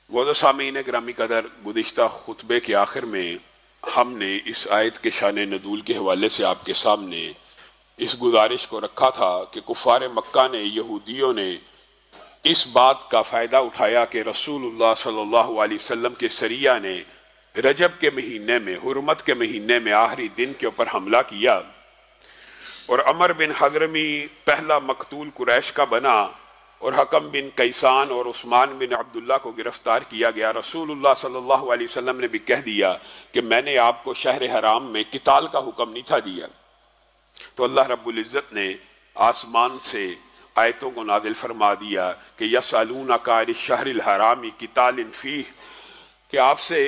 मोअज़्ज़ज़ सामीन ग्रामी कदर, गुज़िश्ता खुतबे के आखिर में हमने इस आयत के शान नज़ूल के हवाले से आपके सामने इस गुजारिश को रखा था कि कुफ़ार मक्का ने, यहूदियों ने इस बात का फ़ायदा उठाया कि रसूलुल्लाह सल्लल्लाहु अलैहि वसल्लम के सरिया ने रजब के महीने में, हुर्मत के महीने में आखिरी दिन के ऊपर हमला किया और अमर बिन हज़रमी पहला मकतूल कुरैश का बना और हकम बिन कैसान और उस्मान बिन अब्दुल्ला को गिरफ्तार किया गया। रसूलुल्लाह सल्लल्लाहु अलैहि वसल्लम ने भी कह दिया कि मैंने आपको शहर हराम में किताल का हुक्म नहीं था दिया। तो अल्लाह रब्बुल इज़्ज़त ने आसमान से आयतों को नादिल फरमा दिया कि यसअलूनका अनिश-शहरिल हरामी कितालिन फीह, कि आपसे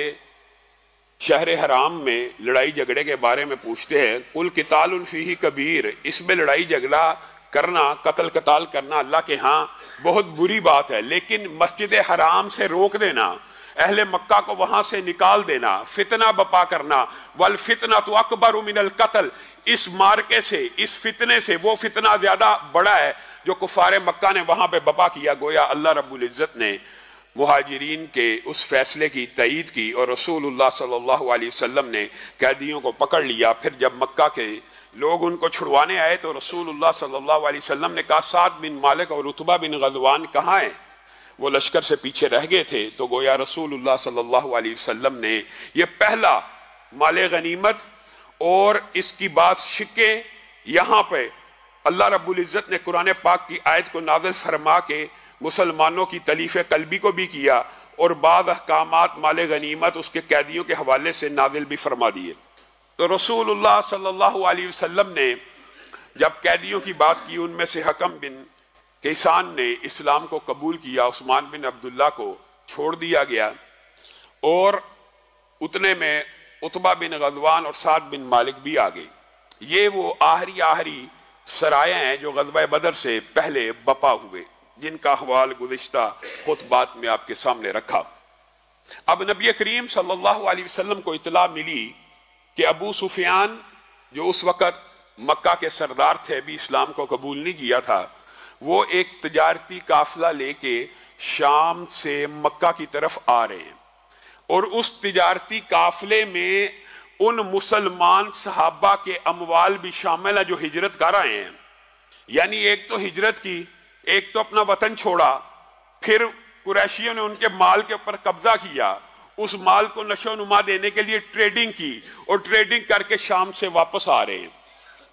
शहर हराम में लड़ाई झगड़े के बारे में पूछते हैं। कुल कितालुन फीही कबीर, इसमें लड़ाई झगड़ा करना, कत्ल कताल करना अल्लाह के यहाँ बहुत बुरी बात है, लेकिन मस्जिद हराम से रोक देना, अहले मक्का को वहां से निकाल देना, फितना बपा करना, वल फितना तो अकबर मिनल कत्ल, इस मार्के से, इस फितने से वो फितना ज्यादा बड़ा है जो कुफारे मक्का ने वहां पे बपा किया। गोया अल्लाह रब्बुल इज़्ज़त ने मुहाजिरीन के उस फैसले की तईद की और रसूलुल्लाह सल्लल्लाहु अलैहि वसल्लम ने कैदियों को पकड़ लिया। फिर जब मक्का के लोग उनको छुड़वाने आए तो रसूलुल्लाह सल्लल्लाहु अलैहि वसल्लम ने कहा, साद बिन मालिक और उतबा बिन गज़वान कहाँ हैं? वो लश्कर से पीछे रह गए थे। तो गोया रसूलुल्लाह सल्लल्लाहु अलैहि वसल्लम ने ये पहला माले गनीमत और इसकी बात शिक्के यहाँ पे अल्लाह रब्बुल इज़्ज़त ने कुरान पाक की आयत को नाज़िल फरमा के मुसलमानों की तलीफ़ कल्बी को भी किया और बाद अहकामात माले गनीमत उसके कैदियों के हवाले से नाज़िल भी फरमा दिए। तो रसूलुल्लाह सल्लल्लाहु अलैहि वसल्लम ने जब कैदियों की बात की, उनमें से हकम बिन कैसान ने इस्लाम को कबूल किया, उस्मान बिन अब्दुल्ला को छोड़ दिया गया और उतने में उतबा बिन गज़वान और साद बिन मालिक भी आ गए। ये वो आखिरी सराया हैं जो ग़ज़वा बदर से पहले बपा हुए, जिनका हवाल गुज़िश्ता खुतबात में आपके सामने रखा। अब नबी करीम सल्लल्लाहु अलैहि वसल्लम को इत्तला मिली कि अबू सुफियान जो उस वक़्त मक्का के सरदार थे, अभी इस्लाम को कबूल नहीं किया था, वो एक तजारती काफिला लेके शाम से मक्का की तरफ आ रहे हैं और उस तजारती काफिले में उन मुसलमान सहाबा के अमवाल भी शामिल है जो हिजरत कर आए हैं। यानी एक तो हिजरत की, एक तो अपना वतन छोड़ा, फिर कुरैशियों ने उनके माल के ऊपर कब्जा किया, उस माल को नशो नुमा देने के लिए ट्रेडिंग की और ट्रेडिंग करके शाम से वापस आ रहे हैं।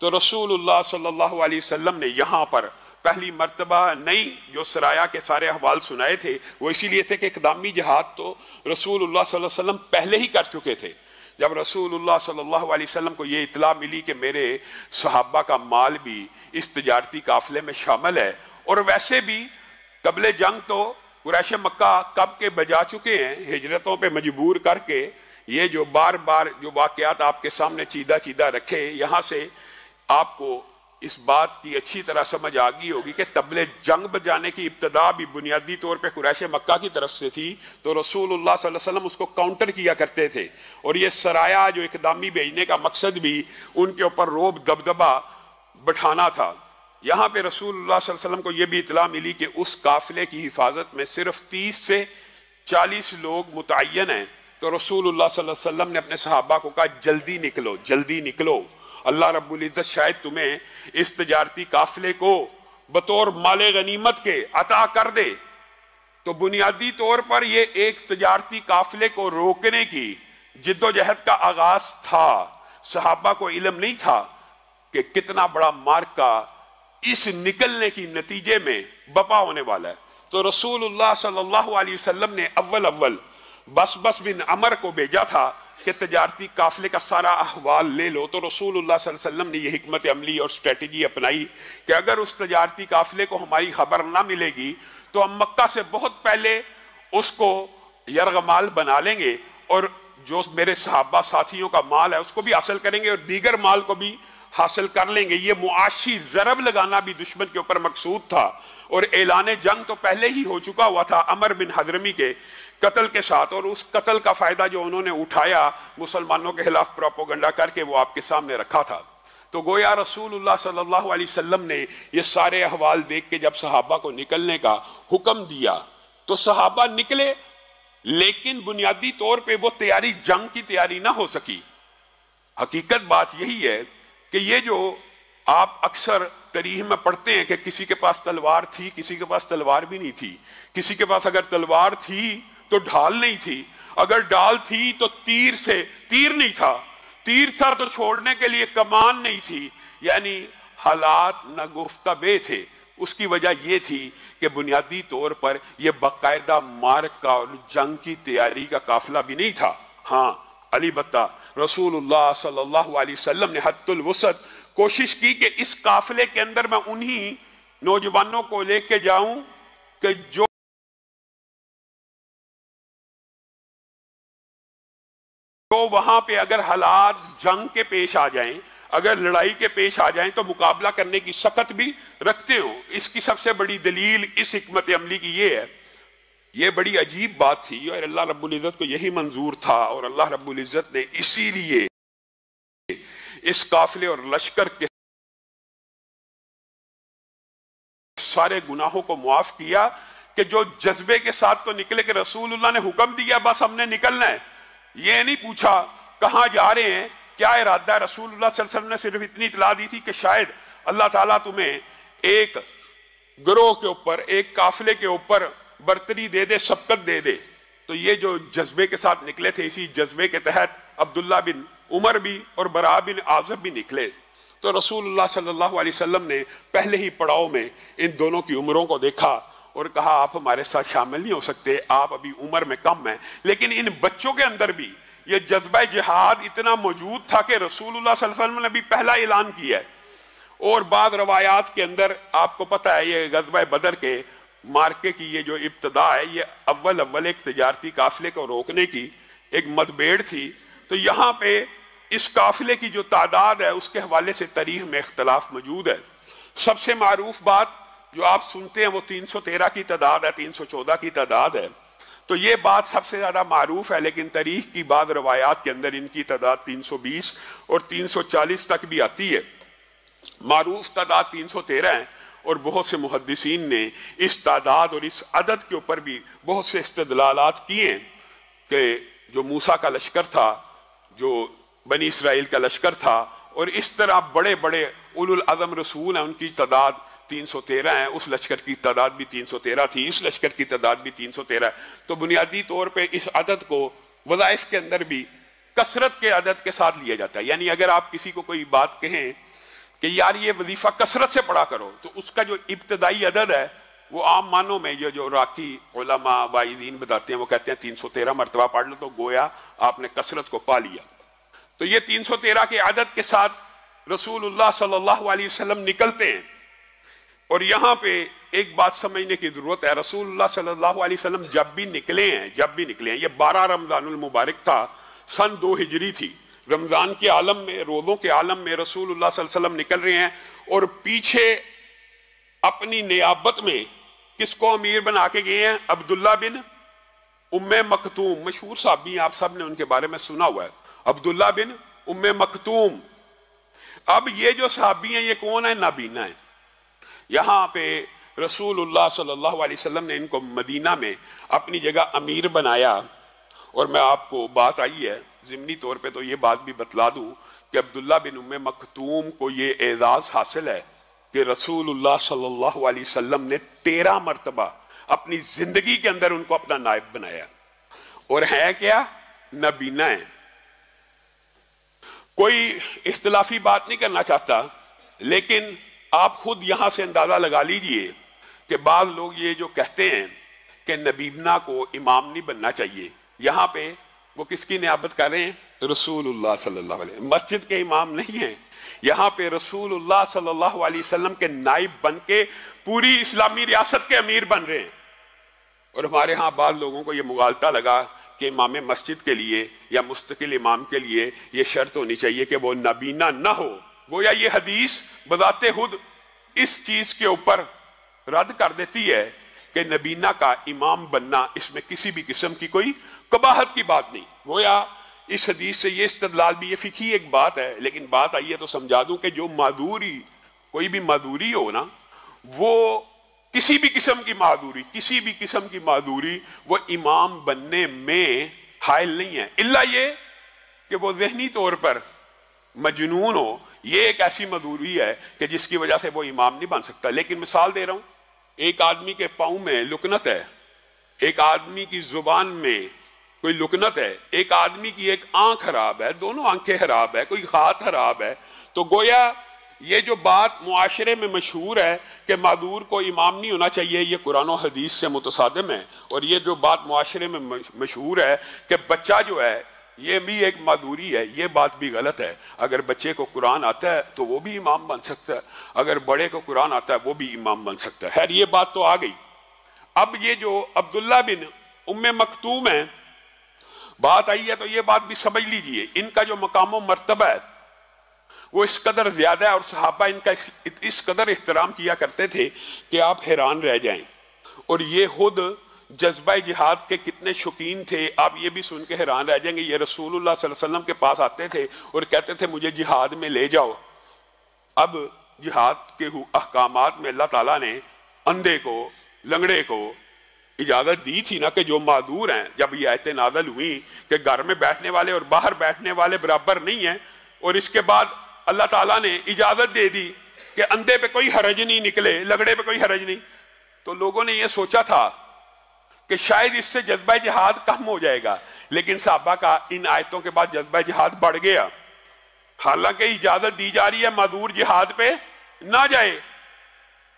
तो रसूलुल्लाह सल्लल्लाहु अलैहि वसल्लम ने यहाँ पर पहली मर्तबा नई जो सराया के सारे अहवाल सुनाए थे वो इसीलिए थे कि इक़दामी जहाद तो रसूलुल्लाह सल्लल्लाहु अलैहि वसल्लम पहले ही कर चुके थे। जब रसूलुल्लाह सल्लल्लाहु अलैहि वसल्लम को ये इत्तला मिली कि मेरे सहाबा का माल भी इस तजारती काफिले में शामिल है, और वैसे भी कबले जंग तो कुरैश मक्का कब के बजा चुके हैं हिजरतों पे मजबूर करके, ये जो बार बार जो वाक़यात आपके सामने चीदा चीदा रखे, यहाँ से आपको इस बात की अच्छी तरह समझ आ गई होगी कि तबले जंग बजाने की इब्तदा भी बुनियादी तौर पे कुरैश मक्का की तरफ से थी। तो रसूलुल्लाह सल्लल्लाहु अलैहि वसल्लम उसको काउंटर किया करते थे और ये सराया जो इक़दामी भेजने का मकसद भी उनके ऊपर रोब दबदबा बैठाना था। यहाँ पे रसूलुल्लाह सल्लल्लाहु अलैहि वसल्लम को यह भी इत्तला मिली कि उस काफिले की हिफाजत में सिर्फ 30 से 40 लोग मुतय्यन हैं। तो रसूलुल्लाह सल्लल्लाहु अलैहि वसल्लम ने अपने सहाबा को कहा, जल्दी निकलो, जल्दी निकलो, अल्लाह रब्बुल इज़्ज़त शायद तुम्हें इस तजारती काफिले को बतौर माले गनीमत के अता कर दे। तो बुनियादी तौर पर यह एक तजारती काफिले को रोकने की जिद्दोजहद का आगाज था। सहाबा को इल्म नहीं था कि कितना बड़ा मार्का इस निकलने की नतीजे में बपा होने वाला है। तो रसूलुल्लाह सल्लल्लाहु अलैहि वसल्लम ने अव्वल बस बिन अमर को भेजा था कि तजारती काफिले का सारा अहवाल ले लो। तो रसूलुल्लाह सल्लल्लाहु अलैहि वसल्लम ने यह हिकमत अमली और स्ट्रेटजी अपनाई कि अगर उस तजारती काफिले को हमारी खबर ना मिलेगी तो हम मक्का से बहुत पहले उसको यरगमाल बना लेंगे और जो मेरे सहाबा साथियों का माल है उसको भी हासिल करेंगे और दीगर माल को भी हासिल कर लेंगे। ये मुआशी ज़रब लगाना भी दुश्मन के ऊपर मकसूद था और ऐलान जंग तो पहले ही हो चुका हुआ था अमर बिन हज़रमी के कत्ल के साथ, और उस कत्ल का फायदा जो उन्होंने उठाया मुसलमानों के खिलाफ प्रोपोगंडा करके वो आपके सामने रखा था। तो गोया रसूलुल्लाह सल्लल्लाहु अलैहि वसल्लम ने ये सारे अहवाल देख के जब सहाबा को निकलने का हुक्म दिया तो सहाबा निकले लेकिन बुनियादी तौर पे वो तैयारी जंग की तैयारी ना हो सकी। हकीकत बात यही है कि ये जो आप अक्सर तारीख में पढ़ते हैं कि किसी के पास तलवार थी, किसी के पास तलवार भी नहीं थी, किसी के पास अगर तलवार थी तो ढाल नहीं थी, अगर ढाल थी तो तीर नहीं था, तीर था तो छोड़ने के लिए कमान नहीं थी, यानी हालात नागुफ्ताबे थे। उसकी वजह यह थी कि बुनियादी तौर पर यह बाकायदा मार्ग का और जंग की तैयारी का काफिला भी नहीं था। हाँ, अलबत्ता रसूलुल्लाह सल्लल्लाहु अलैहि वसल्लम ने हद्दुल वसत कोशिश की कि इस काफिले के अंदर मैं उन्हीं नौजवानों को लेके जाऊं कि जो वहां पे अगर हालात जंग के पेश आ जाएं, अगर लड़ाई के पेश आ जाएं तो मुकाबला करने की सकत भी रखते हो। इसकी सबसे बड़ी दलील इस हिकमत अमली की ये है, ये बड़ी अजीब बात थी और अल्लाह रब्बुल इज्जत को यही मंजूर था और अल्लाह रब्बुल इज्जत ने इसीलिए इस काफिले और लश्कर के सारे गुनाहों को मुआफ किया कि जो जज्बे के साथ तो निकले कि रसूलुल्लाह ने हुक्म दिया बस हमने निकलना है, ये नहीं पूछा कहां जा रहे हैं, क्या इरादा है। रसूलुल्लाह सल्लल्लाहु अलैहि वसल्लम ने सिर्फ इतनी इतला दी थी कि शायद अल्लाह ताला तुम्हें एक गिरोह के ऊपर, एक काफिले के ऊपर बर्तरी दे दे, सबकत दे दे। तो ये जो जज्बे के साथ निकले थे, इसी जज्बे के तहत अब्दुल्ला बिन उमर भी और बरा बिन आज़ब भी निकले। तो रसूलुल्लाह सल्लल्लाहु अलैहि वसल्लम ने पहले ही पड़ाव में इन दोनों की उम्रों को देखा और कहा आप हमारे साथ शामिल नहीं हो सकते, आप अभी उम्र में कम हैं। लेकिन इन बच्चों के अंदर भी ये जज्बा जिहाद इतना मौजूद था कि रसूलुल्लाह सल्लल्लाहु अलैहि वसल्लम ने भी पहला ऐलान किया है। और बाद रवायात के अंदर आपको पता है ये गज़वा बदर के मार्के की ये जो इब्तदा है, ये अव्वल एक तजारती काफिले को रोकने की एक मतभेड़ थी। तो यहाँ पे इस काफिले की जो तादाद है उसके हवाले से तारीख में इख्तलाफ मौजूद है। सबसे मारूफ बात जो आप सुनते हैं वो 313 की तादाद है, 314 की तादाद है। तो ये बात सबसे ज्यादा मारूफ है, लेकिन तारीख की बाद रवायात के अंदर इनकी तादाद 320 और 340 तक भी आती है। मारूफ तादाद 313 है और बहुत से मुहद्दिसीन ने इस तादाद और इस अदद के ऊपर भी बहुत से इस्तदलालात किए कि जो मूसा का लश्कर था, जो बनी इसराइल का लश्कर था, और इस तरह बड़े बड़े उलुल अज़म रसूल हैं उनकी तादाद 313 है, उस लश्कर की तादाद भी 313 थी, इस लश्कर की तादाद भी 313 है। तो बुनियादी तौर पे इस अदद को वज़ाइफ के अंदर भी कसरत के अदद के साथ लिया जाता है। यानी अगर आप किसी को कोई बात कहें कि यार ये वजीफा कसरत से पढ़ा करो, तो उसका जो इब्तदाई अदद है वो आम मानों में जो राकी उलमा वाइज़ीन बताते हैं वो कहते हैं 313 मरतबा पढ़ लो तो गोया आपने कसरत को पा लिया। तो ये 313 के आदत के साथ रसूलुल्लाह सल्लल्लाहु अलैहि वसल्लम निकलते हैं। और यहाँ पे एक बात समझने की जरूरत है, रसूलुल्लाह सल्लल्लाहु अलैहि वसल्लम जब भी निकले हैं, ये 12 रमजानुल मुबारक था, सन 2 हिजरी थी। रमजान के आलम में, रोज़ों के आलम में रसूलुल्लाह सल्लल्लाहु अलैहि वसल्लम निकल रहे हैं और पीछे अपनी नियाबत में किसको अमीर बना के गए हैं? अब्दुल्ला बिन उम्मे मखतूम, मशहूर साहबी, आप सब ने उनके बारे में सुना हुआ है, अब्दुल्ला बिन उम्मे मखतूम। अब ये जो साहबी हैं ये कौन है? नाबीना है। यहाँ पे रसूलुल्लाह सल्लल्लाहु अलैहि वसल्लम ने इनको मदीना में अपनी जगह अमीर बनाया। और मैं आपको बात आई है ज़िमनी तौर पे तो ये बात भी बतला दूं कि अब्दुल्ला बिन उम्मे मखतूम को ये एजाज़ हासिल है कि रसूलुल्लाह सल्लल्लाहु अलैहि वसल्लम ने 13 मरतबा अपनी जिंदगी के अंदर उनको अपना नायब बनाया। और है क्या? नबीना है। कोई इख्तिलाफी बात नहीं करना चाहता, लेकिन आप खुद यहां से अंदाजा लगा लीजिए कि बाद लोग ये जो कहते हैं कि नबीना को इमाम नहीं बनना चाहिए, यहां पे वो किसकी नियाबत कर रहे हैं? रसूलुल्लाह सल्लल्लाहु अलैहि वसल्लम। मस्जिद के इमाम नहीं है, यहाँ पे रसूलुल्लाह सल्लल्लाहु अलैहि वसल्लम के नाइब बन के पूरी इस्लामी रियासत के अमीर बन रहे हैं। और हमारे यहाँ बाद लोगों को ये मुगालता लगा कि इमाम मस्जिद के लिए या मुस्तकिल इमाम के लिए ये शर्त होनी चाहिए कि वो नबीना ना हो। गोया ये हदीस बजाते खुद इस चीज के ऊपर रद्द कर देती है कि नबीना का इमाम बनना, इसमें किसी भी किस्म की कोई कबाहत की बात नहीं। गोया इस हदीस से ये इस्तदलाल भी, ये फिकी एक बात है, लेकिन बात आई है तो समझा दूं कि जो मादूरी, कोई भी मादूरी हो ना, वो किसी भी किस्म की मादूरी वो इमाम बनने में हायल नहीं है, इल्ला ये कि वो ज़हनी तौर पर मजनून हो। ये एक ऐसी मादूरी है कि जिसकी वजह से वो इमाम नहीं बन सकता। लेकिन मिसाल दे रहा हूं, एक आदमी के पाँव में लुकनत है, एक आदमी की जुबान में कोई लुकनत है, एक आदमी की एक आंख खराब है, दोनों आंखें खराब है, कोई हाथ खराब है, तो गोया ये जो बात मुआशरे में मशहूर है कि मादूर को इमाम नहीं होना चाहिए, ये कुरान और हदीस से मुतसादिम है। और ये जो बात मुआशरे में मशहूर है कि बच्चा जो है ये भी एक मादूरी है, ये बात भी गलत है। अगर बच्चे को कुरान आता है तो वो भी इमाम बन सकता है, अगर बड़े को कुरान आता है वो भी इमाम बन सकता है। खैर ये बात तो आ गई। अब ये जो अब्दुल्ला बिन उम्मे मखतूम है, बात आई है तो ये बात भी समझ लीजिए, इनका जो मकाम व मर्तबा है वो इस कदर ज्यादा है और सहाबा इनका इस कदर एहतराम किया करते थे कि आप हैरान रह जाएं। और ये खुद जज्बा जिहाद के कितने शौकीन थे, आप ये भी सुन के हैरान रह जाएंगे। ये रसूलुल्लाह सल्लल्लाहु अलैहि वसल्लम के पास आते थे और कहते थे मुझे जिहाद में ले जाओ। अब जिहाद के अहकामात में अल्लाह ताला ने अंधे को, लंगड़े को इजाजत दी थी ना कि जो मादूर हैं, जब ये आयतें नाज़िल हुई कि घर में बैठने वाले और बाहर बैठने वाले बराबर नहीं है, और इसके बाद अल्लाह ताला ने इजाजत दे दी कि अंधे पे कोई हरज नहीं निकले, लगड़े पे कोई हरज नहीं, तो लोगों ने यह सोचा था कि शायद इससे जज्बा जिहाद कम हो जाएगा। लेकिन सहाबा का इन आयतों के बाद जज्बा जिहाद बढ़ गया। हालांकि इजाजत दी जा रही है मादूर जिहाद पे ना जाए,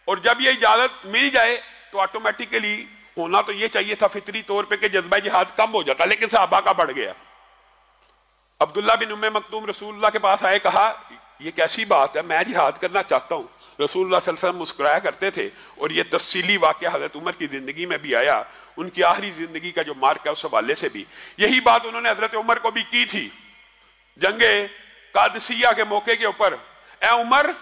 और जब ये इजाजत मिल जाए तो ऑटोमेटिकली होना तो ये चाहिए था फितरी तौर पे कि जज्बा जिहाद कम हो जाता, लेकिन सहाबा का बढ़ गया। अब्दुल्ला बिन उम्मे मखतूम रसूलुल्लाह के पास आए, कहा ये कैसी बात है, मैं जिहाद करना चाहता हूँ। रसूलुल्लाह सल्लल्लाहु अलैहि वसल्लम मुस्कुराया करते थे, और ये तफसीली वाक़या हज़रत उमर की जिंदगी में भी आया, उनकी आखिरी जिंदगी का जो मार्क है उस हवाले से भी यही बात उन्होंने हजरत उमर को भी की थी जंगे कादसिया के मौके के ऊपर। ए उमर,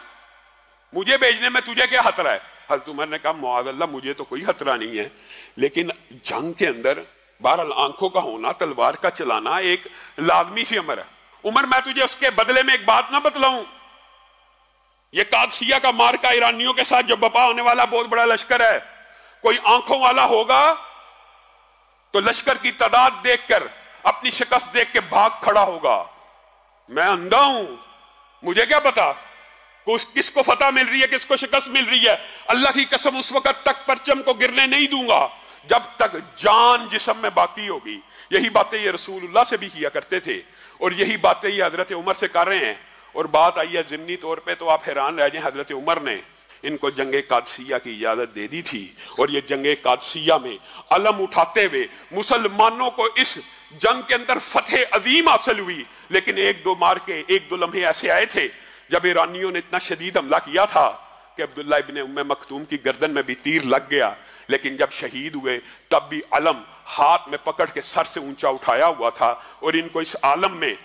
मुझे भेजने में तुझे क्या खतरा है? हजरत उमर ने कहा मुआज़ल्लाह, मुझे तो कोई खतरा नहीं है, लेकिन जंग के अंदर बहरहाल आंखों का होना, तलवार का चलाना एक लाजमी सी अमर है। उमर, मैं तुझे उसके बदले में एक बात ना बतलाऊं, ये कादसिया का मार्का ईरानियों के साथ जो बपा होने वाला बहुत बड़ा लश्कर है, कोई आंखों वाला होगा तो लश्कर की तादाद देखकर अपनी शिकस्त देख के भाग खड़ा होगा। मैं अंधा हूं, मुझे क्या पता किसको फतह मिल रही है, किसको शिकस्त मिल रही है। अल्लाह की कसम, उस वक्त तक परचम को गिरने नहीं दूंगा जब तक जान जिस्म में बाकी होगी। यही बातें ये रसूलुल्लाह से भी किया करते थे, और यही बातें ये हजरत उमर से कर रहे हैं। और बात आई है ज़िमनी तौर पे तो आप हैरान रह जाएं, हजरत उमर ने इनको जंगे कादसिया की इजाजत दे दी थी, और ये जंगे कादसिया में अलम उठाते हुए मुसलमानों को इस जंग के अंदर फतेह अजीम हासिल हुई। लेकिन एक दो लम्हे ऐसे आए थे जब ईरानियों ने इतना शदीद हमला किया था कि अब्दुल्ला इब्ने उम्मे मखतूम की गर्दन में भी तीर लग गया। लेकिन जब शहीद हुए तब भी अलम हाथ में पकड़ के सर से ऊंचा उठाया हुआ था, और इनको इस आलम में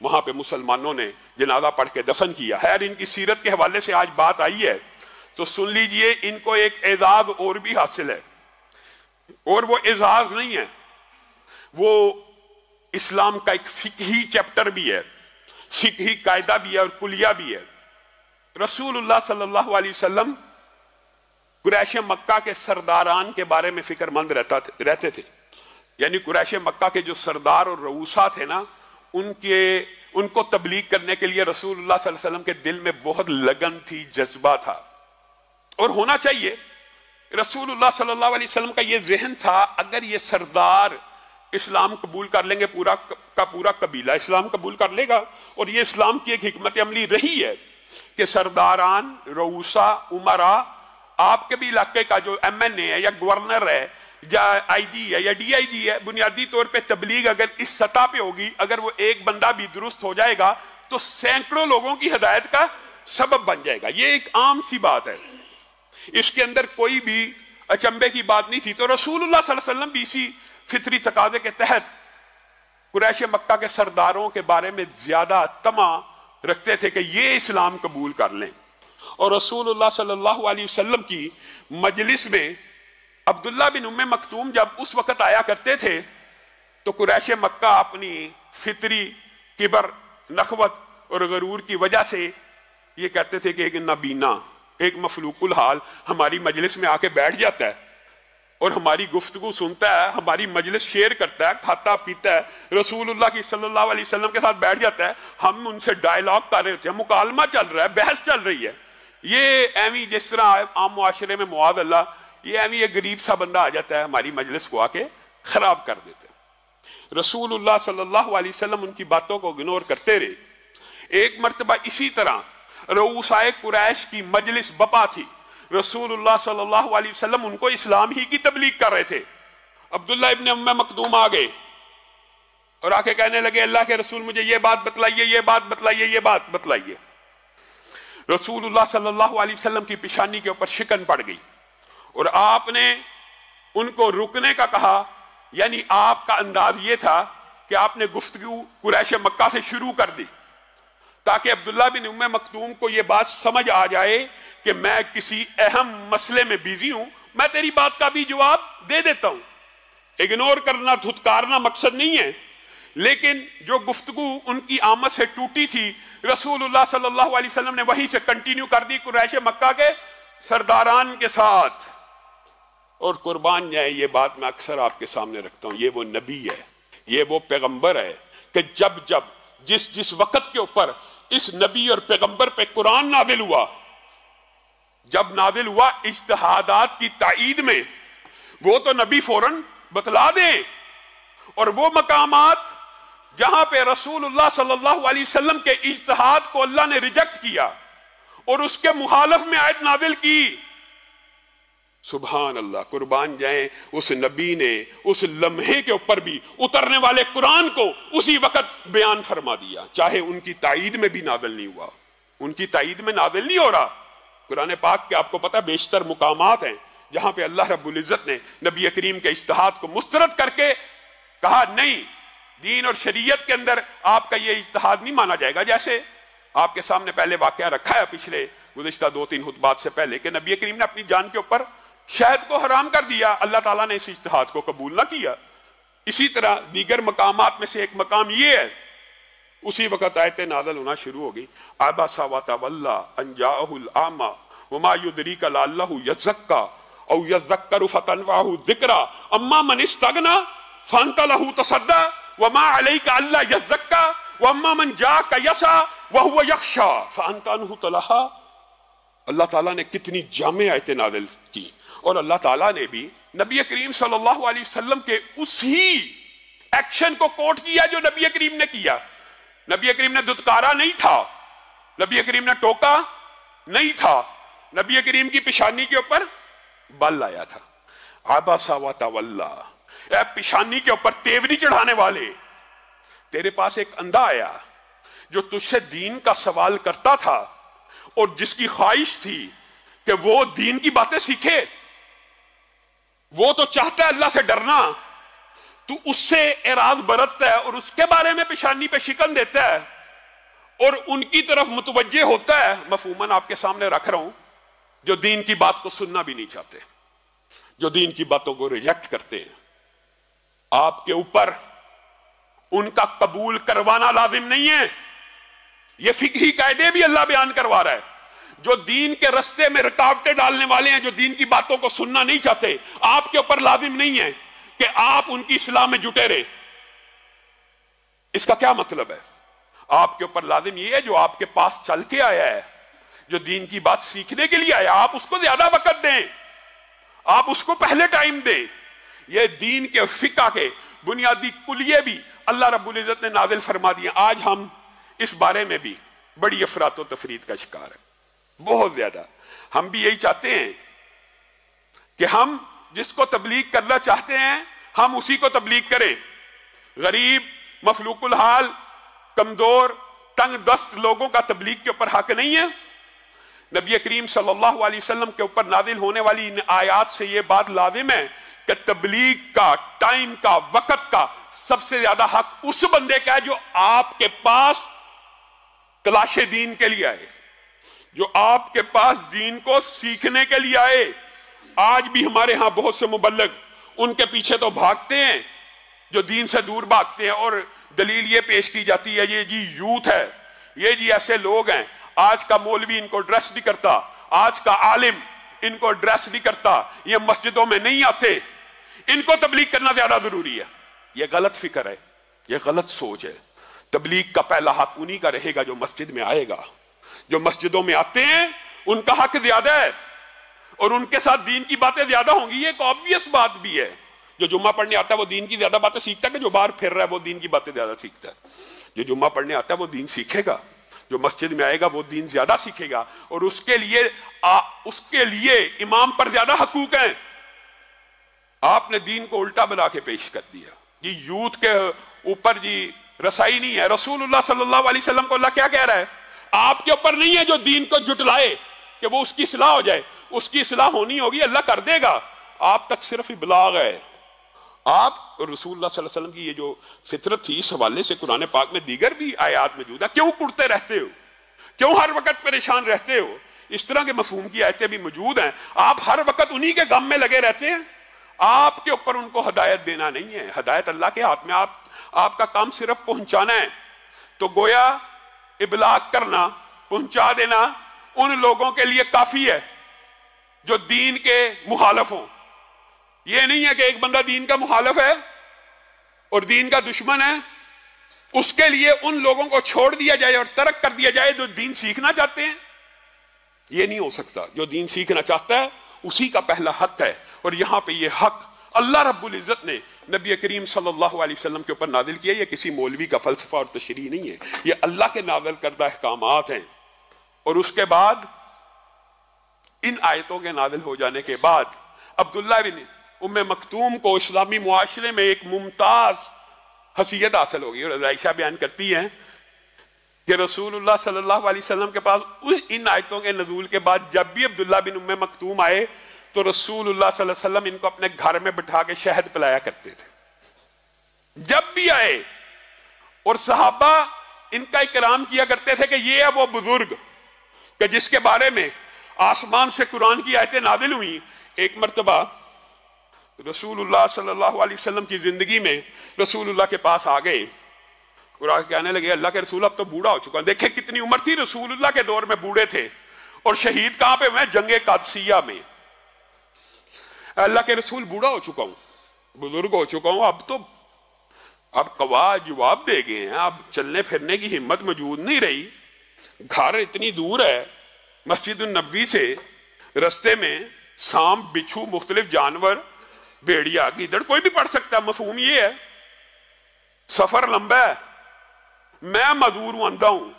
वहां पे मुसलमानों ने जनाजा पढ़ के दफन किया है। इनकी सीरत के हवाले से आज बात आई है तो सुन लीजिए, इनको एक एजाज और भी हासिल है, और वो एजाज नहीं है, वो इस्लाम का एक फिकही चैप्टर भी है, फिकही कायदा भी है और कुलिया भी है। रसूलुल्लाह सल्लल्लाहु अलैहि वसल्लम कुरैश मक्का के सरदारान के बारे में फिक्रमंद रहते थे। यानी कुरैश मक्का के जो सरदार और रऊसा थे ना, उनको तबलीग करने के लिए रसूलुल्लाह सल्लल्लाहु अलैहि वसल्लम के दिल में बहुत लगन थी, जज्बा था, और होना चाहिए। रसूलुल्लाह सल्लल्लाहु अलैहि वसल्लम का ये जहन था, अगर ये सरदार इस्लाम कबूल कर लेंगे, पूरा का पूरा कबीला इस्लाम कबूल कर लेगा। और ये इस्लाम की एक हिकमत अमली रही है कि सरदारान, रऊसा, उमरा, आपके भी इलाके का जो MNA है या गवर्नर है या IG है या DIG है, बुनियादी तौर पे तबलीग अगर इस सतह पे होगी, अगर वो एक बंदा भी दुरुस्त हो जाएगा तो सैकड़ों लोगों की हिदायत का सबब बन जाएगा। ये एक आम सी बात है, इसके अंदर कोई भी अचंभे की बात नहीं थी। तो रसूलुल्लाह सल्लल्लाहु अलैहि वसल्लम भी इसी फितरी तकाजे के तहत कुरैश मक्का के सरदारों के बारे में ज्यादा तमा रखते थे कि ये इस्लाम कबूल कर लें। और रसूलुल्लाह सल्लल्लाहु अलैहि वसल्लम की मजलिस में अब्दुल्ला बिन उम्मे मखतूम जब उस वक्त आया करते थे तो कुरैश मक्का अपनी फितरी किबर, नखवत और गरूर की वजह से ये कहते थे कि एक नबीना, एक मफलूकुल हाल हमारी मजलिस में आके बैठ जाता है और हमारी गुफ्तगू सुनता है, हमारी मजलिस शेयर करता है, खाता पीता है, रसूलुल्लाह की सल्लल्लाहु अलैहि वसल्लम के साथ बैठ जाता है, हम उनसे डायलॉग कर रहे होते हैं, मुकालमा चल रहा है, बहस चल रही है। ये एवी जिस तरह आम मुआशरे में मुआद अल्लाह, ये एवी एक गरीब सा बंदा आ जाता है, हमारी मजलिस को आके खराब कर देते हैं। रसूलुल्लाह सल्लल्लाहु अलैहि वसल्लम उनकी बातों को इग्नोर करते रहे। एक मर्तबा इसी तरह रऊसाए कुरैश की मजलिस बपा थी, रसूलुल्लाह सल्लल्लाहु अलैहि वसल्लम उनको इस्लाम ही की तबलीग कर रहे थे। अब्दुल्ला इब्न उम्मे मकदूम आ गए और आके कहने लगे, अल्लाह के रसूल मुझे ये बात बतलाइए, ये बात बतलाइए, ये बात बतलाइए। रसूलुल्लाह सल्लल्लाहु अलैहि वसल्लम की पेशानी के ऊपर शिकन पड़ गई और आपने उनको रुकने का कहा, यानी आपका अंदाज ये था कि आपने गुफ्तगू कुरैश मक्का से शुरू कर दी ताकि अब्दुल्ला बिन उम्मे मकदूम को यह बात समझ आ जाए कि मैं किसी अहम मसले में बिजी हूं, मैं तेरी बात का भी जवाब दे देता हूं। इग्नोर करना, धुतकारना मकसद नहीं है, लेकिन जो गुफ्तगू उनकी आमद से टूटी थी, रसूलुल्लाह सल्लल्लाहु अलैहि वसल्लम ने वहीं से कंटिन्यू कर दी कुरैश मक्का के सरदारान के साथ। और कुर्बान जाए, ये बात मैं अक्सर आपके सामने रखता हूं, ये वो नबी है, ये वो पैगंबर है कि जब जब जिस जिस वक्त के ऊपर इस नबी और पैगंबर पे कुरान नाजिल हुआ, जब नाजिल हुआ इज्तिहादात की ताईद में, वो तो नबी फौरन बतला दे। और वो मकामात जहां पे रसूलुल्लाह सल्लल्लाहु अलैहि वसल्लम के इज्तिहाद को अल्लाह ने रिजेक्ट किया और उसके मुखालफ में आयत नाजिल की, सुभान अल्लाह, कुर्बान जाए, उस नबी ने उस लम्हे के ऊपर भी उतरने वाले कुरान को उसी वक्त बयान फरमा दिया, चाहे उनकी ताईद में भी नाजिल नहीं हुआ। उनकी ताईद में नाजिल नहीं हो रहा। कुरान पाक के आपको पता बेशतर मुकामात हैं जहां पे अल्लाह रब्बुल इज्जत ने नबी करीम के इज्तिहाद को मुस्तरद करके कहा, नहीं, दीन और शरीयत के अंदर आपका ये इज्तिहाद नहीं माना जाएगा। जैसे आपके सामने पहले वाकया रखा है पिछले गुज़िश्ता 2-3 खुतबात से पहले कि नबी करीम ने अपनी जान के ऊपर शहद को हराम कर दिया, अल्लाह ताला ने इस इज्तिहाद को कबूल ना किया। इसी तरह दीगर मकामात में से एक मकाम ये है, उसी वक्त आयतें नाज़िल होना शुरू हो गई, अबसा व तवल्ला अन जाअहुल आमा वमा युदरीका लअल्लहु यज़क्का औ यज़क्करु फतनफअहु ज़िक्रा अम्मा मन इस्तगना फअंत लहु तसद्दा वमा अलैका अल्ला यज़क्का वअम्मा मन जाअका यसा वहुव यख्शा फअंत अन्हु तलहा। अल्लाह ताला ने कितनी जामे आयतें नाज़िल की और अल्लाह ताला ने भी नबी करीम सल्लल्लाहु अलैहि वसल्लम के उसी एक्शन को कोट किया जो नबी करीम ने किया। नबी करीम ने दुत्कारा नहीं था, नबी करीम ने टोका नहीं था, नबी करीम की पेशानी के ऊपर बल आया था। अबसा व तवल्ला, पेशानी के ऊपर तेवरी चढ़ाने वाले, तेरे पास एक अंधा आया जो तुझसे दीन का सवाल करता था और जिसकी ख्वाहिश थी कि वो दीन की बातें सीखे, वो तो चाहता है अल्लाह से डरना, तू उससे एराज बरतता है और उसके बारे में पेशानी पे शिकन देता है और उनकी तरफ मुतवज्जे होता है। मफहूमन आपके सामने रख रहा हूं, जो दीन की बात को सुनना भी नहीं चाहते, जो दीन की बातों को रिजेक्ट करते हैं। आपके ऊपर उनका कबूल करवाना लाजिम नहीं है, ये फिक्ही कायदे भी अल्लाह बयान करवा रहा है। जो दीन के रास्ते में रुकावटें डालने वाले हैं, जो दीन की बातों को सुनना नहीं चाहते, आपके ऊपर लाजिम नहीं है कि आप उनकी इस्लाह में जुटे रहे। इसका क्या मतलब है? आपके ऊपर लाजिम यह है जो आपके पास चल के आया है, जो दीन की बात सीखने के लिए आया, आप उसको ज्यादा वक्त दें, आप उसको पहले टाइम दें। यह दीन के फिका के बुनियादी कुलिये भी अल्लाह रब्बुल इज्जत ने नाजिल फरमा दिए। आज हम इस बारे में भी बड़ी अफरात व तफरीद का शिकार है, बहुत ज्यादा। हम भी यही चाहते हैं कि हम जिसको तबलीग करना चाहते हैं हम उसी को तबलीग करें। गरीब, मफलूकुल हाल, कमजोर, तंग दस्त लोगों का तबलीग के ऊपर हक नहीं है। नबी करीम सल्लल्लाहु अलैहि वसल्लम के ऊपर नाजिल होने वाली इन आयात से यह बात लाजिम है कि तबलीग का, टाइम का, वक्त का सबसे ज्यादा हक उस बंदे का है जो आपके पास तलाशे दीन के लिए आए, जो आपके पास दीन को सीखने के लिए आए। आज भी हमारे यहां बहुत से मुबल्लिग उनके पीछे तो भागते हैं जो दीन से दूर भागते हैं और दलील ये पेश की जाती है, ये जी यूथ है, ये जी ऐसे लोग हैं, आज का मौलवी इनको ड्रेस नहीं करता, आज का आलिम इनको एड्रेस नहीं करता, ये मस्जिदों में नहीं आते, इनको तबलीग करना ज्यादा जरूरी है। ये गलत फिक्र है, ये गलत सोच है। तबलीग का पहला हक उन्हीं का रहेगा जो मस्जिद में आएगा। जो मस्जिदों में आते हैं उनका हक ज्यादा है और उनके साथ दीन की बातें ज्यादा होंगी। ये एक ऑब्वियस बात भी है। जो जुम्मा पढ़ने आता है वो दीन की ज्यादा बातें सीखता है कि जो बाहर फिर रहा है वो दीन की बातें ज्यादा सीखता है? जो जुम्मा पढ़ने आता है वो दीन सीखेगा, जो मस्जिद में आएगा वो दीन ज्यादा सीखेगा और उसके लिए इमाम पर ज्यादा हकूक हैं। आपने दीन को उल्टा बना के पेश कर दिया कि यूथ के ऊपर जी रसाई नहीं है। रसूलुल्लाह सल्लल्लाहु अलैहि वसल्लम को अल्लाह क्या कह रहा है? आपके ऊपर नहीं है जो दीन को जुटलाए कि वो उसकी इस्लाह हो जाए, उसकी इस्लाह होनी होगी, अल्लाह कर देगा। आप तक सिर्फ इबलाग है। आप रसूलुल्लाह सल्लल्लाहु अलैहि वसल्लम की ये जो फितरत थी, इस हवाले से कुरान पाक में दीगर भी आयत मौजूद है। क्यों कुड़ते रहते हो, क्यों हर वक्त परेशान रहते हो? इस तरह के मफहूम की आयतें भी मौजूद हैं। आप हर वक्त उन्हीं के गम में लगे रहते हैं। आपके ऊपर उनको हदायत देना नहीं है, हदायत अल्लाह के हाथ में। आपका काम सिर्फ पहुंचाना है। तो गोया इबलाग करना, पहुंचा देना उन लोगों के लिए काफी है जो दीन के मुखालिफ हों। यह नहीं है कि एक बंदा दीन का मुखालिफ है और दीन का दुश्मन है, उसके लिए उन लोगों को छोड़ दिया जाए और तर्क कर दिया जाए जो दीन सीखना चाहते हैं। यह नहीं हो सकता। जो दीन सीखना चाहता है उसी का पहला हक है। और यहां पे यह हक अल्लाह रब्बुल इज्जत ने नबी करीम सल्लल्लाहु अलैहि वसल्लम के ऊपर नाजिल किया। यह किसी मौलवी का फलसफा और तशरीह नहीं है, यह अल्लाह के नाजिल करदा अहकामात हैं। और उसके बाद इन आयतों के नाजिल हो जाने के बाद अब्दुल्लाह बिन उम्मे मखतूम को इस्लामी मुआशरे में एक मुमताज हसीयत हासिल होगी। और आयशा बयान करती हैं कि रसूलुल्लाह सल्लल्लाहु अलैहि वसल्लम के पास इन आयतों के नज़ूल के बाद जब भी अब्दुल्लाह बिन उम्मे मखतूम आए तो रसूलुल्लाह सल्लल्लाहु अलैहि वसल्लम इनको अपने घर में बिठा के शहद पिलाया करते थे जब भी आए। और सहाबा इनका इकराम किया करते थे कि ये है वो बुजुर्ग कि जिसके बारे में आसमान से कुरान की आयतें नाजिल हुई। एक मर्तबा रसूलुल्लाह सल्लल्लाहु अलैहि वसल्लम की जिंदगी में रसूलुल्लाह के पास आ गए और आगे कहने लगे, अल्लाह के रसूल अब तो बूढ़ा हो चुका है। देखे कितनी उम्र थी, रसूलुल्लाह के दौर में बूढ़े थे और शहीद कहां पे हुए? जंगे कादसिया में। अल्लाह के रसूल बूढ़ा हो चुका हूं, बुजुर्ग हो चुका हूं, अब कवा जवाब दे गए हैं, अब चलने फिरने की हिम्मत मौजूद नहीं रही। घर इतनी दूर है मस्जिद नबवी से, रस्ते में सांप, बिच्छू, मुख्तलिफ जानवर, भेड़िया, गीदड़, कोई भी पढ़ सकता है। मफहूम ये है सफर लंबा है, मैं मजदूर हूं, अंधा हूं,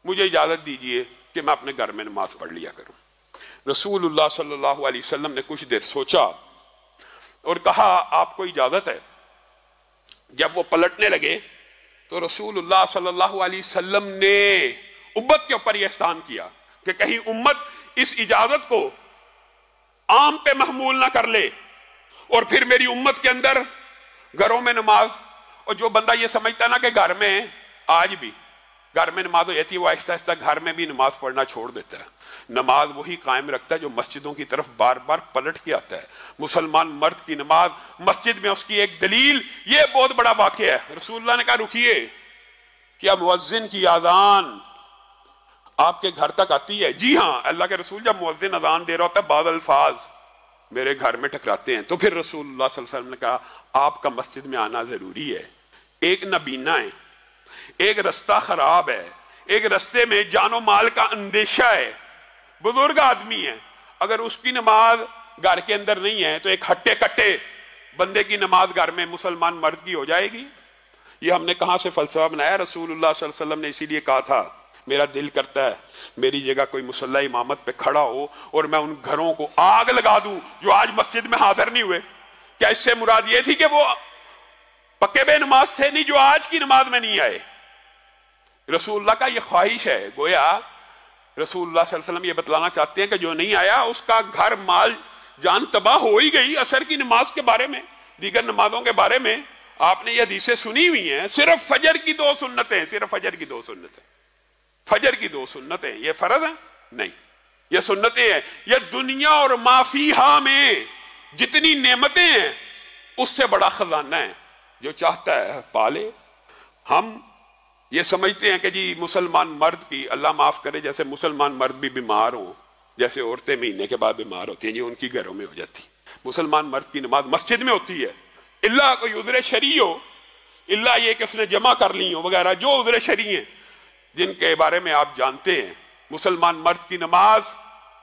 मुझे इजाजत दीजिए कि मैं अपने घर में नमाज पढ़ लिया करूं। रसूलुल्लाह सल्लल्लाहु अलैहि वसल्लम ने कुछ देर सोचा और कहा, आपको इजाजत है। जब वो पलटने लगे तो रसूलुल्लाह सल्लल्लाहु अलैहि वसल्लम ने उम्मत के ऊपर यह एहसान किया कि कहीं उम्मत इस इजाजत को आम पे महमूल ना कर ले और फिर मेरी उम्मत के अंदर घरों में नमाज, और जो बंदा ये समझता ना कि घर में आज भी घर में नमाज हो जाती है, वो आहिस्ता आहिस्ता घर में भी नमाज पढ़ना छोड़ देता है। नमाज वही कायम रखता है जो मस्जिदों की तरफ बार बार पलट के आता है। मुसलमान मर्द की नमाज मस्जिद में, उसकी एक दलील, ये बहुत बड़ा वाक़या है। रसूलुल्लाह ने कहा, रुकिए, क्या मुअज्जिन की आज़ान आपके घर तक आती है? जी हाँ। अल्लाह के रसूल जब मुअज्जिन अज़ान दे रहा होता है, बाद अल्फाज मेरे घर में टकराते हैं। तो फिर रसूलुल्लाह सल्लल्लाहु अलैहि वसल्लम ने कहा, आपका मस्जिद में आना जरूरी है। एक नबीना है, एक रास्ता खराब है, एक रास्ते में जानो माल का अंदेशा है, बुजुर्ग आदमी है, अगर उसकी नमाज घर के अंदर नहीं है तो एक हट्टे कट्टे बंदे की नमाज घर में मुसलमान मर्द की हो जाएगी। ये हमने कहां से फलसफा बनाया? रसूलुल्लाह सल्लल्लाहु अलैहि वसल्लम ने इसीलिए कहा था, मेरा दिल करता है मेरी जगह कोई मुसल्ला इमामत पे खड़ा हो और मैं उन घरों को आग लगा दूं जो आज मस्जिद में हाजिर नहीं हुए। क्या इससे मुराद ये थी कि वो पक्के बेनमाज थे? नहीं, जो आज की नमाज में नहीं आए। रसूलुल्लाह का ये ख्वाहिश है। गोया रसूलुल्लाह सल्लल्लाहु अलैहि वसल्लम ये बतलाना चाहते हैं कि जो नहीं आया उसका घर माल जान तबाह हो ही गई। असर की नमाज के बारे में, दीगर नमाजों के बारे में आपने ये हदीसें सुनी हुई हैं। सिर्फ फजर की 2 सुन्नतें, सिर्फ फजर की 2 सुन्नतें, फजर की 2 सुन्नतें, ये फर्ज है? नहीं, ये सुन्नतें हैं। ये दुनिया और माफीहा में जितनी नेमतें हैं उससे बड़ा खजाना है। जो चाहता है पाले। हम ये समझते हैं कि जी मुसलमान मर्द की, अल्लाह माफ करे, जैसे मुसलमान मर्द भी बीमार हो, जैसे औरतें महीने के बाद बीमार होती हैं जी, उनकी घरों में हो जाती। मुसलमान मर्द की नमाज मस्जिद में होती है, इल्ला कोई उज़्र शरई हो, इल्ला ये कि उसने जमा कर ली हो वगैरह, जो उज़्र शरई हैं जिनके बारे में आप जानते हैं, मुसलमान मर्द की नमाज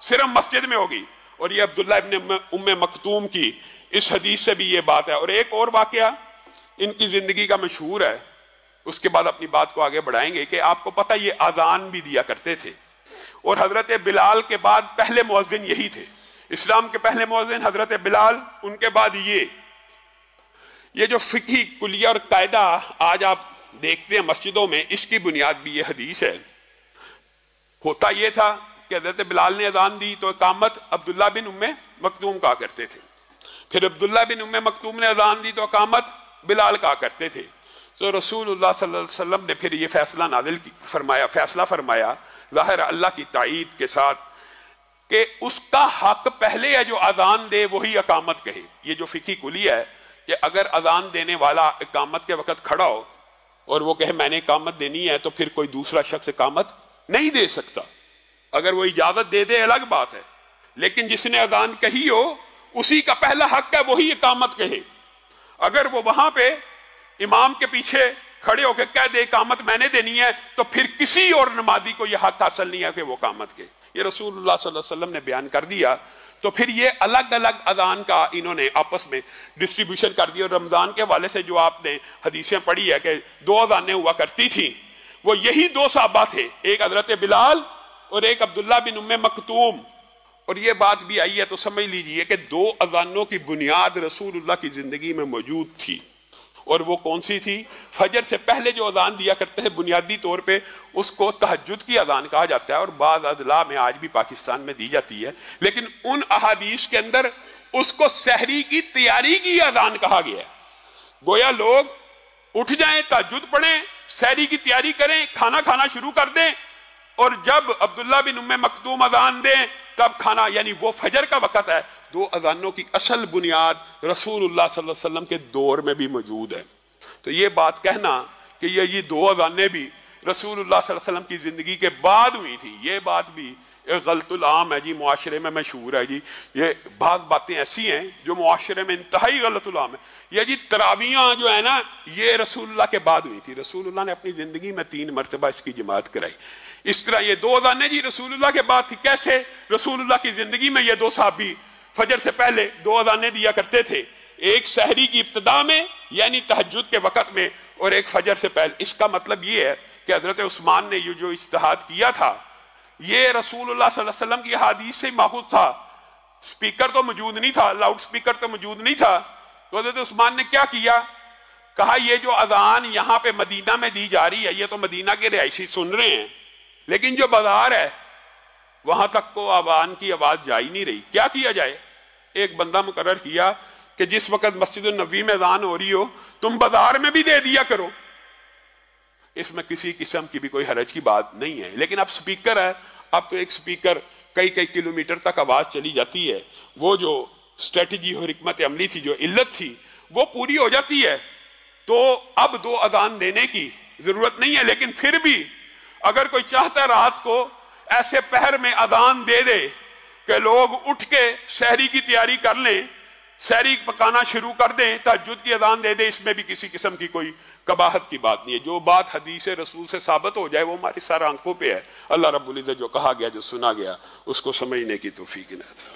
सिर्फ मस्जिद में होगी। और ये अब्दुल्ला इब्न उम्मे मखतूम की इस हदीस से भी ये बात है। और एक और वाकया इनकी जिंदगी का मशहूर है, उसके बाद अपनी बात को आगे बढ़ाएंगे कि आपको पता ये अजान भी दिया करते थे, और हजरत बिलाल के बाद पहले मुअज्जिन यही थे। इस्लाम के पहले मुअज्जिन हजरत बिलाल, उनके बाद ये जो फिकी कुलिया और कायदा आज आप देखते हैं मस्जिदों में, इसकी बुनियाद भी ये हदीस है। होता ये था कि हजरत बिलाल ने अजान दी तो इकामत अब्दुल्ला बिन उम्मे मखतूम कहा करते थे, फिर अब्दुल्ला बिन उम्मे मखतूम ने अजान दी तो इकामत बिलाल कहा करते थे। तो रसूलुल्लाह सल्लल्लाहु अलैहि वसल्लम ने फिर ये फैसला नाजिल फरमाया, फैसला फरमाया ज़ाहिर अल्लाह की ताईद के साथ कि उसका हक पहले है जो अजान दे वही इकामत कहे। ये जो फिकी कुलिया है कि अगर अजान देने वाला इकामत के वक्त खड़ा हो और वो कहे मैंने इकामत देनी है, तो फिर कोई दूसरा शख्स इकामत नहीं दे सकता। अगर वो इजाजत दे दे अलग बात है, लेकिन जिसने अजान कही हो उसी का पहला हक है वही इकामत कहे। अगर वो वहां पे इमाम के पीछे खड़े होकर कह दे इकामत मैंने देनी है, तो फिर किसी और नमाजी को यह हक हासिल नहीं है कि वो इकामत के। ये रसूलुल्लाह सल्लल्लाहु अलैहि वसल्लम ने बयान कर दिया। तो फिर ये अलग अलग अजान का इन्होंने आपस में डिस्ट्रीब्यूशन कर दिया। और रमजान के हवाले से जो आपने हदीसें पढ़ी है कि 2 अजानें हुआ करती थी, वो यही 2 सहाबा थे, एक हजरत बिलाल और एक अब्दुल्ला बिन उम्मे मखतूम। और ये बात भी आई है तो समझ लीजिए कि 2 अजानों की बुनियाद रसूलुल्लाह की जिंदगी में मौजूद थी। और वो कौन सी थी? फजर से पहले जो अजान दिया करते हैं बुनियादी तौर पे उसको तहज्जुद की अजान कहा जाता है, और बाज़ अदला में आज भी पाकिस्तान में दी जाती है, लेकिन उन अहादीस के अंदर उसको सहरी की तैयारी की अजान कहा गया है। गोया लोग उठ जाएं, तहज्जुद पढ़ें, सहरी की तैयारी करें, खाना खाना शुरू कर दें, और जब अब्दुल्ला बिन उम्मे मखतूम अजान दें तब खाना, यानी वो फजर का वक़्त है। 2 अजानों की असल बुनियाद रसूलुल्लाह सल्लल्लाहु अलैहि वसल्लम के दौर में भी मौजूद है। तो ये बात कहना कि ये 2 अजानें भी रसूलुल्लाह सल्लल्लाहु अलैहि वसल्लम की जिंदगी के बाद हुई थी, ये बात भी एक गलतुल आम है जी, मुआशरे में मशहूर है जी। ये बात बातें ऐसी हैं जो मुआशरे में इंतहाई गलतुल आम है। ये जी तरावियाँ जो है ना, ये रसूलुल्लाह के बाद हुई थी। रसूलुल्लाह ने अपनी जिंदगी में 3 मरतबा इसकी जमात कराई। इस तरह ये 2 अजानें जी रसूलुल्लाह के बाद थी। कैसे? रसूलुल्लाह की जिंदगी में ये 2 सहाबी फजर से पहले 2 अजानें दिया करते थे, एक सहरी की इब्तिदा में यानी तहज्जुद के वक़्त में, और एक फजर से पहले। इसका मतलब ये है कि हजरत उस्मान ने ये जो इज्तिहाद किया था ये रसूलुल्लाह सल्लल्लाहु अलैहि वसल्लम की हदीस से माखूज था। स्पीकर तो मौजूद नहीं था, लाउड स्पीकर तो मौजूद नहीं था, तो हजरत उस्मान ने क्या किया? कहा ये जो अजान यहाँ पे मदीना में दी जा रही है ये तो मदीना के रिहायशी सुन रहे हैं, लेकिन जो बाजार है वहां तक को अजान की आवाज जा ही नहीं रही। क्या किया जाए? एक बंदा मुकर्रर किया कि जिस वक्त मस्जिद नबी में अजान हो रही हो तुम बाजार में भी दे दिया करो। इसमें किसी किस्म की भी कोई हरज की बात नहीं है, लेकिन अब स्पीकर है, अब तो एक स्पीकर कई कई किलोमीटर तक आवाज चली जाती है। वो जो स्ट्रेटजी और हिकमत अमली थी, जो इल्लत थी, वो पूरी हो जाती है। तो अब 2 अजान देने की जरूरत नहीं है। लेकिन फिर भी अगर कोई चाहता है रात को ऐसे पहर में अजान दे दे कि लोग उठ के सहरी की तैयारी कर लें, सहरी पकाना शुरू कर दें, तहज्जुद की अजान दे दे, इसमें भी किसी किस्म की कोई कबाहत की बात नहीं है। जो बात हदीस रसूल से साबित हो जाए वो हमारी सारा आंखों पे है। अल्लाह रब्बुल इज्जत जो कहा गया, जो सुना गया, उसको समझने की तौफीक इनायत फरमाए।